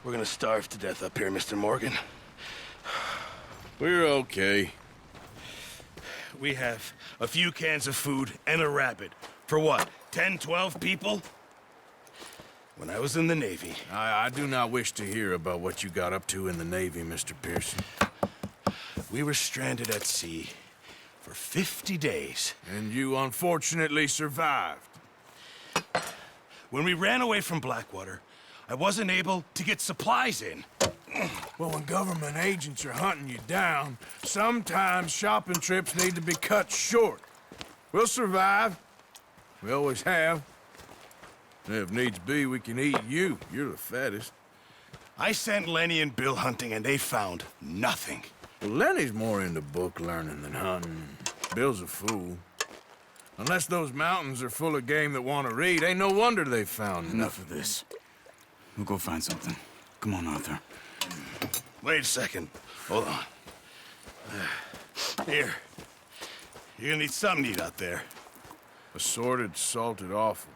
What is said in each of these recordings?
We're gonna starve to death up here, Mr. Morgan. We're okay. We have a few cans of food and a rabbit. For what, 10, 12 people? When I was in the Navy... I do not wish to hear about what you got up to in the Navy, Mr. Pearson. We were stranded at sea for 50 days. And you unfortunately survived. When we ran away from Blackwater, I wasn't able to get supplies in. Well, when government agents are hunting you down, sometimes shopping trips need to be cut short. We'll survive. We always have. And if needs be, we can eat you. You're the fattest. I sent Lenny and Bill hunting, and they found nothing. Well, Lenny's more into book learning than hunting. Bill's a fool. Unless those mountains are full of game that want to read, ain't no wonder they found Enough of this. We'll go find something. Come on, Arthur. Wait a second. Hold on. Here. You're gonna need something to eat out there. Assorted, salted offal.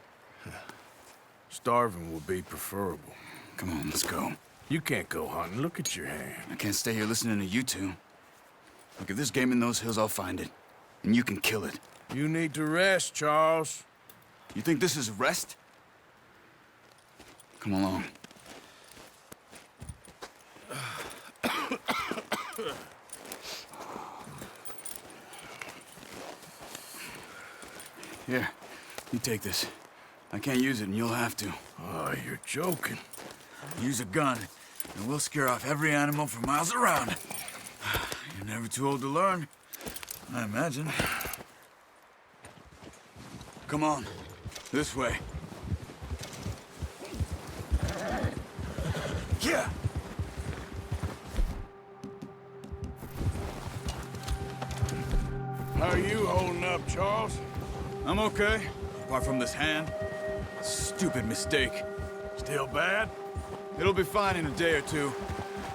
Starving would be preferable. Come on, let's go. You can't go hunting. Look at your hand. I can't stay here listening to you two. Look, if there's game in those hills, I'll find it. And you can kill it. You need to rest, Charles. You think this is rest? Come along. Here, you take this. I can't use it, and you'll have to. Oh, you're joking. Use a gun, and we'll scare off every animal for miles around. You're never too old to learn, I imagine. Come on, this way. Yeah. How are you holding up, Charles? I'm okay, apart from this hand. Stupid mistake. Still bad? It'll be fine in a day or two.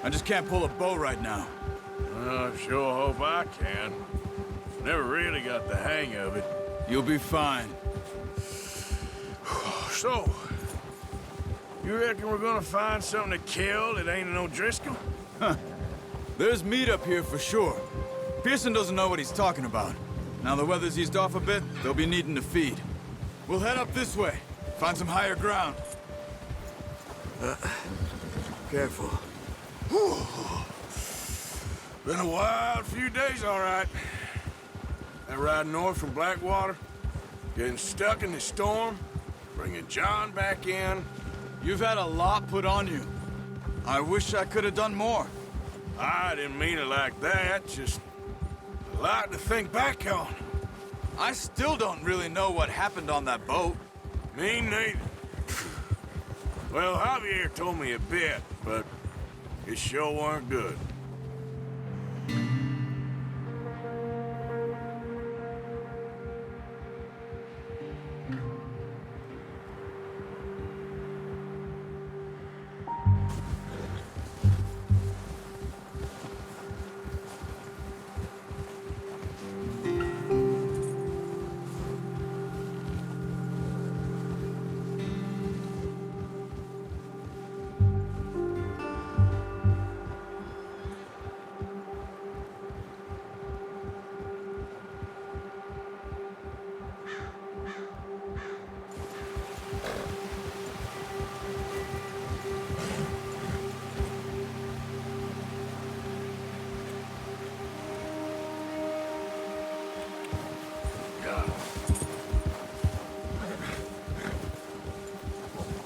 I just can't pull a bow right now. I sure hope I can. Never really got the hang of it. You'll be fine. So, you reckon we're gonna find something to kill that ain't an O'Driscoll? There's meat up here for sure. Pearson doesn't know what he's talking about. Now the weather's eased off a bit, they'll be needing to feed. We'll head up this way, find some higher ground. Careful. Been a wild few days, all right. That ride north from Blackwater, getting stuck in the storm, bringing John back in. You've had a lot put on you. I wish I could have done more. I didn't mean it like that, just a lot to think back on. I still don't really know what happened on that boat. Me neither. Well, Javier told me a bit, but it sure weren't good.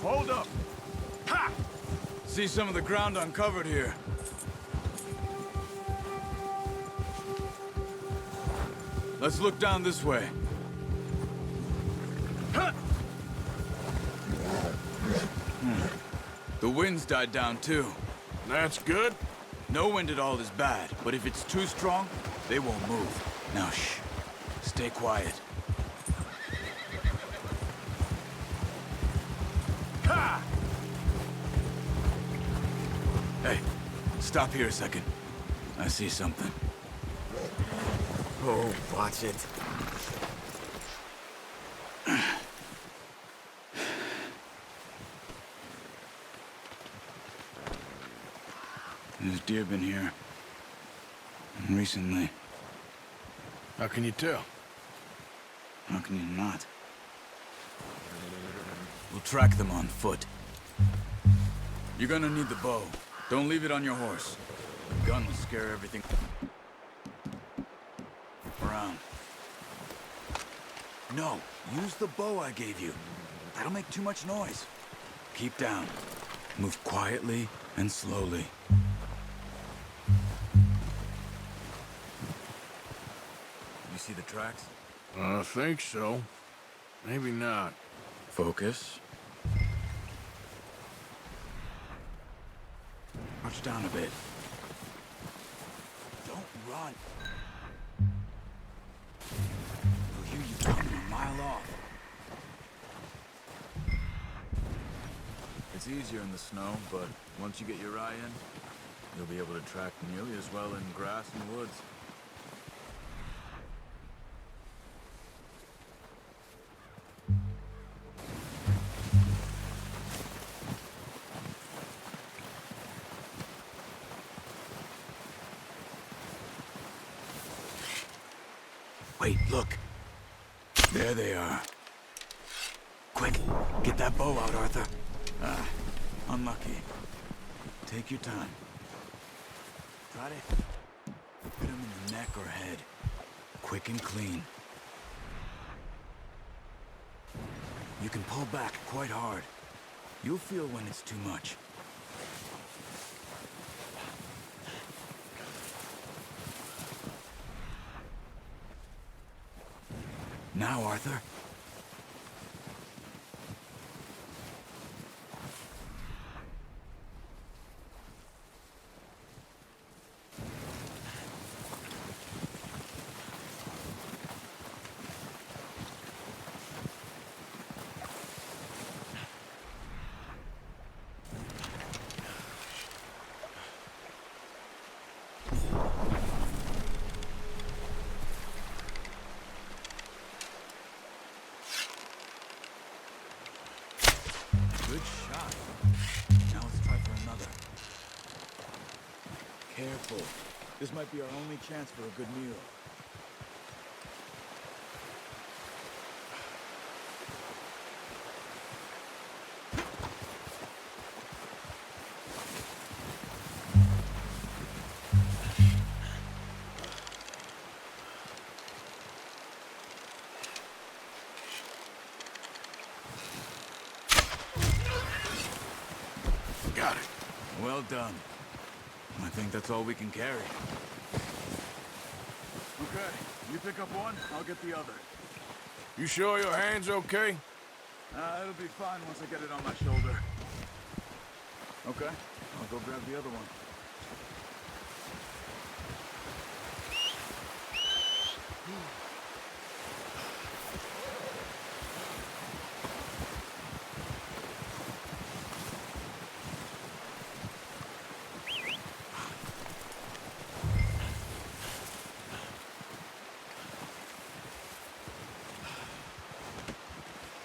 Hold up! Ha! See some of the ground uncovered here. Let's look down this way. The wind's died down too. That's good. No wind at all is bad, but if it's too strong, they won't move. Now shh. Stay quiet. Ha! Hey, stop here a second. I see something. Oh, watch it. There's deer been here. Recently. How can you tell? How can you not? We'll track them on foot. You're gonna need the bow. Don't leave it on your horse. The gun will scare everything around. No, use the bow I gave you. That'll make too much noise. Keep down. Move quietly and slowly. You see the tracks? I think so. Maybe not. Focus. Crouch down a bit. Don't run. They'll hear you coming a mile off. It's easier in the snow, but once you get your eye in, you'll be able to track nearly as well in grass and woods. Wait, look. There they are. Quick, get that bow out, Arthur. Ah, unlucky. Take your time. Try to hit him in the neck or head. Quick and clean. You can pull back quite hard. You'll feel when it's too much. Now, Arthur. Good shot. Now let's try for another. Careful. This might be our only chance for a good meal. Got it. Well done. I think that's all we can carry. Okay, you pick up one, I'll get the other. You sure your hand's okay? It'll be fine once I get it on my shoulder. Okay, I'll go grab the other one.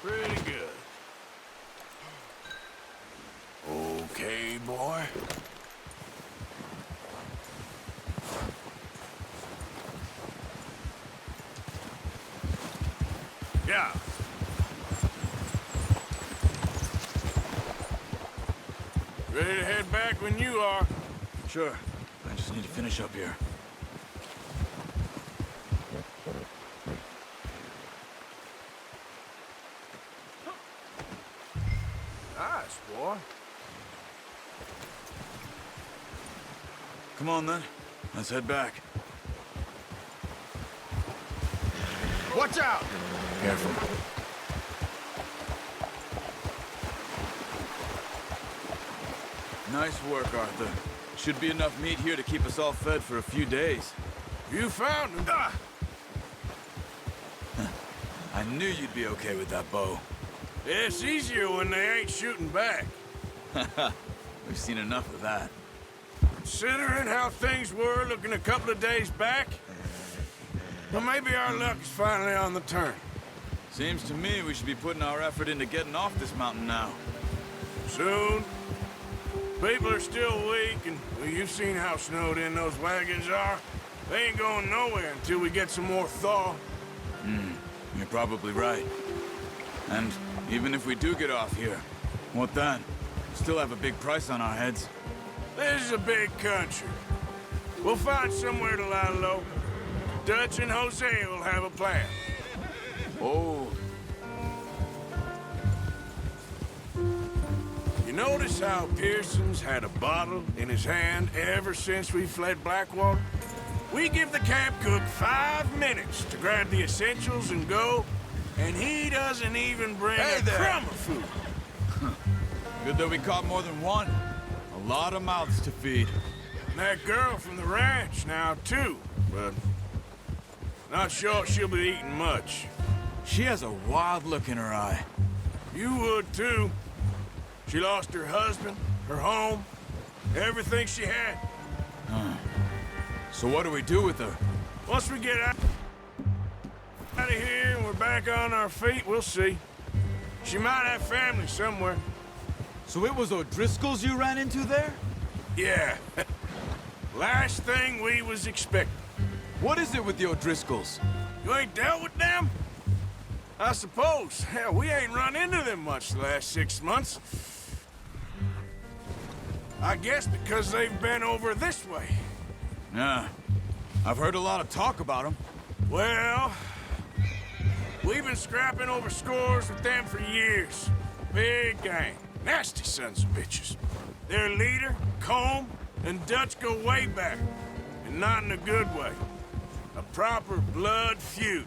Pretty good. Okay, boy. Yeah. Ready to head back when you are. Sure. I just need to finish up here. Nice, boy. Come on, then. Let's head back. Watch out! Careful. Nice work, Arthur. Should be enough meat here to keep us all fed for a few days. You found him. Ah! I knew you'd be okay with that bow. It's easier when they ain't shooting back. We've seen enough of that. Considering how things were looking a couple of days back, well, maybe our luck is finally on the turn. Seems to me we should be putting our effort into getting off this mountain now. Soon. People are still weak, and well, you've seen how snowed in those wagons are. They ain't going nowhere until we get some more thaw. You're probably right. And even if we do get off here, what then? Still have a big price on our heads. This is a big country. We'll find somewhere to lie low. Dutch and Hosea will have a plan. Oh, You notice how Pearson's had a bottle in his hand ever since we fled Blackwater? We give the camp cook 5 minutes to grab the essentials and go, and he doesn't even bring Hey a there. crumb of food. good that we caught more than one. A lot of mouths to feed. And that girl from the ranch now, too, but not sure she'll be eating much. She has a wild look in her eye. You would, too. She lost her husband, her home, everything she had. So what do we do with her? Once we get out of here and we're back on our feet, we'll see. She might have family somewhere. So it was O'Driscoll's you ran into there? Yeah. Last thing we was expecting. What is it with the O'Driscolls? You ain't dealt with them? I suppose. Hell, we ain't run into them much the last 6 months. I guess because they've been over this way. Yeah. I've heard a lot of talk about them. Well, we've been scrapping over scores with them for years. Big gang. Nasty sons of bitches. Their leader, Combe, and Dutch go way back. And not in a good way. A proper blood feud.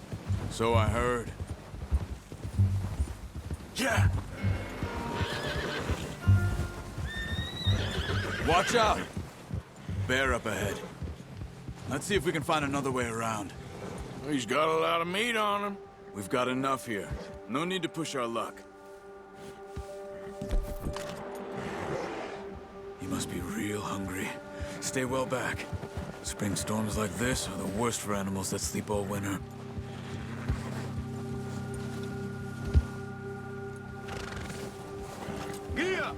So I heard. Yeah. Watch out! Bear up ahead. Let's see if we can find another way around. He's got a lot of meat on him. We've got enough here. No need to push our luck. You must be real hungry. Stay well back. Spring storms like this are the worst for animals that sleep all winter. Yeah.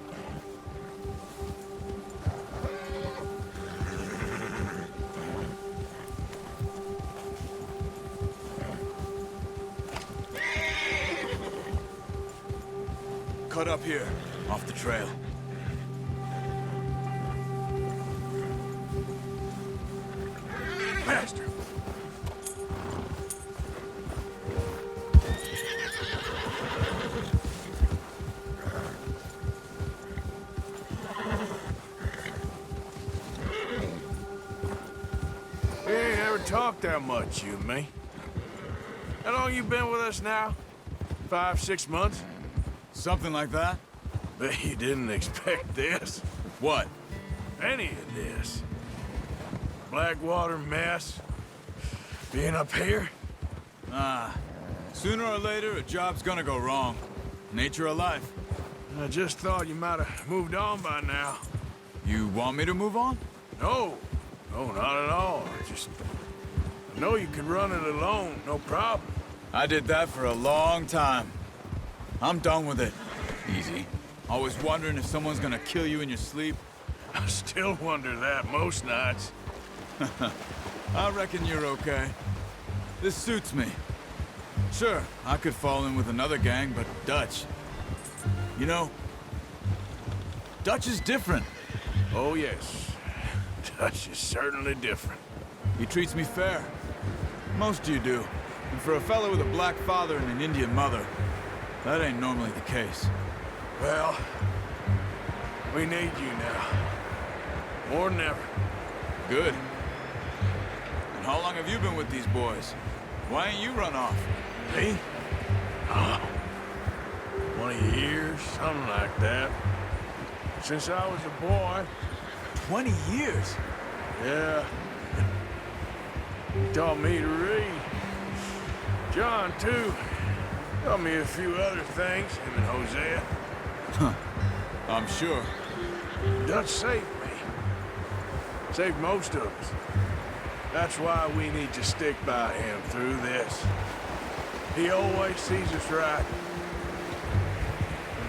Cut up here, off the trail. Faster. We ain't ever talked that much, you and me. How long you been with us now? 5, 6 months? Something like that? Bet you didn't expect this. What? Any of this. Blackwater mess. Being up here? Sooner or later, a job's gonna go wrong. Nature of life. I just thought you might have moved on by now. You want me to move on? No. No, not at all. I know you can run it alone, no problem. I did that for a long time. I'm done with it. Easy. Always wondering if someone's gonna kill you in your sleep. I still wonder that most nights. I reckon you're okay. This suits me. Sure, I could fall in with another gang, but Dutch... You know, Dutch is different. Oh, yes. Dutch is certainly different. He treats me fair. Most you do. And for a fellow with a black father and an Indian mother, that ain't normally the case. Well, we need you now. More than ever. Good. And how long have you been with these boys? Why ain't you run off? Me? Oh, 20 years, something like that. Since I was a boy. 20 years? Yeah. He taught me to read. John, too. Taught me a few other things, him and Hosea. I'm sure. Dutch saved me. Saved most of us. That's why we need to stick by him through this. He always sees us right.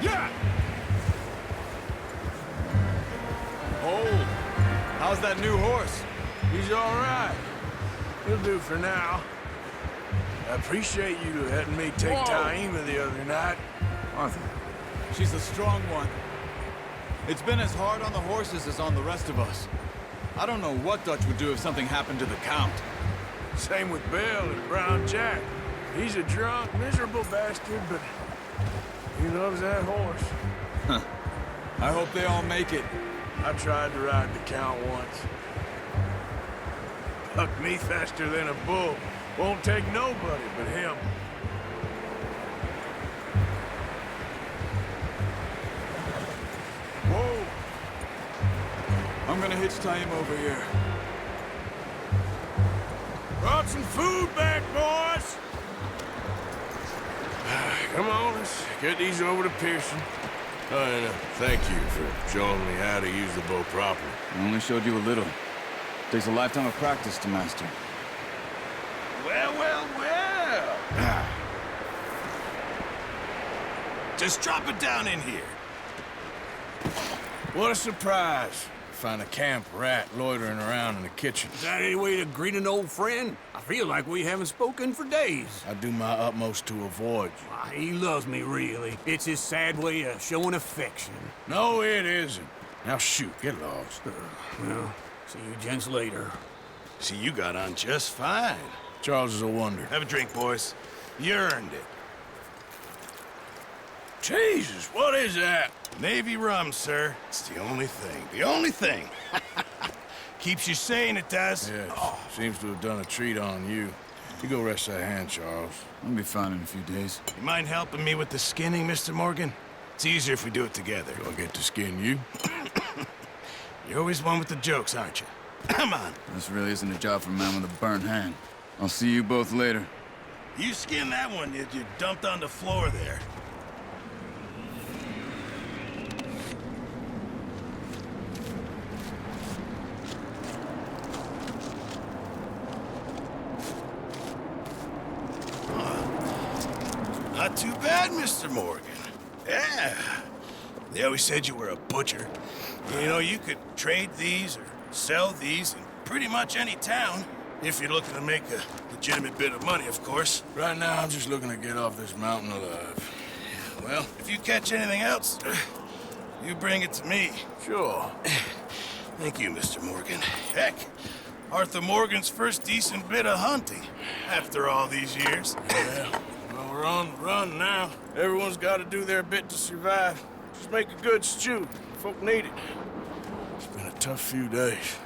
Yeah! Oh, how's that new horse? He's all right. He'll do for now. I appreciate you letting me take Taima the other night. Arthur, she's a strong one. It's been as hard on the horses as on the rest of us. I don't know what Dutch would do if something happened to the Count. Same with Bill and Brown Jack. He's a drunk, miserable bastard, but he loves that horse. I hope they all make it. I tried to ride the Count once. Bucked me faster than a bull. Won't take nobody but him. Whoa! I'm gonna hitch Taima over here. Brought some food back, boys! Come on, let's get these over to Pearson. Oh, and thank you for showing me how to use the bow properly. I only showed you a little. Takes a lifetime of practice to master. Well, well, well. Just drop it down in here. What a surprise. Find a camp rat loitering around in the kitchen. Is that any way to greet an old friend? I feel like we haven't spoken for days. I do my utmost to avoid you. Why, he loves me, really. It's his sad way of showing affection. No, it isn't. Now shoot, get lost. Well, see you gents later. See, you got on just fine. Charles is a wonder. Have a drink, boys. You earned it. Jesus, what is that? Navy rum, sir. It's the only thing. The only thing. Keeps you sane, it does. Yes, seems to have done a treat on you. You go rest that hand, Charles. I'll be fine in a few days. You mind helping me with the skinning, Mr. Morgan? It's easier if we do it together. Do I get to skin you? You're always one with the jokes, aren't you? Come on. This really isn't a job for a man with a burnt hand. I'll see you both later. You skin that one that you dumped on the floor there. Not too bad, Mr. Morgan. Yeah. They always said you were a butcher. You know, you could trade these or sell these in pretty much any town, if you're looking to make a legitimate bit of money, of course. Right now, I'm just looking to get off this mountain alive. Well, if you catch anything else, you bring it to me. Sure. Thank you, Mr. Morgan. Heck, Arthur Morgan's first decent bit of hunting after all these years. Yeah. Well, we're on the run now. Everyone's got to do their bit to survive. Just make a good stew. Folk need it. It's been a tough few days.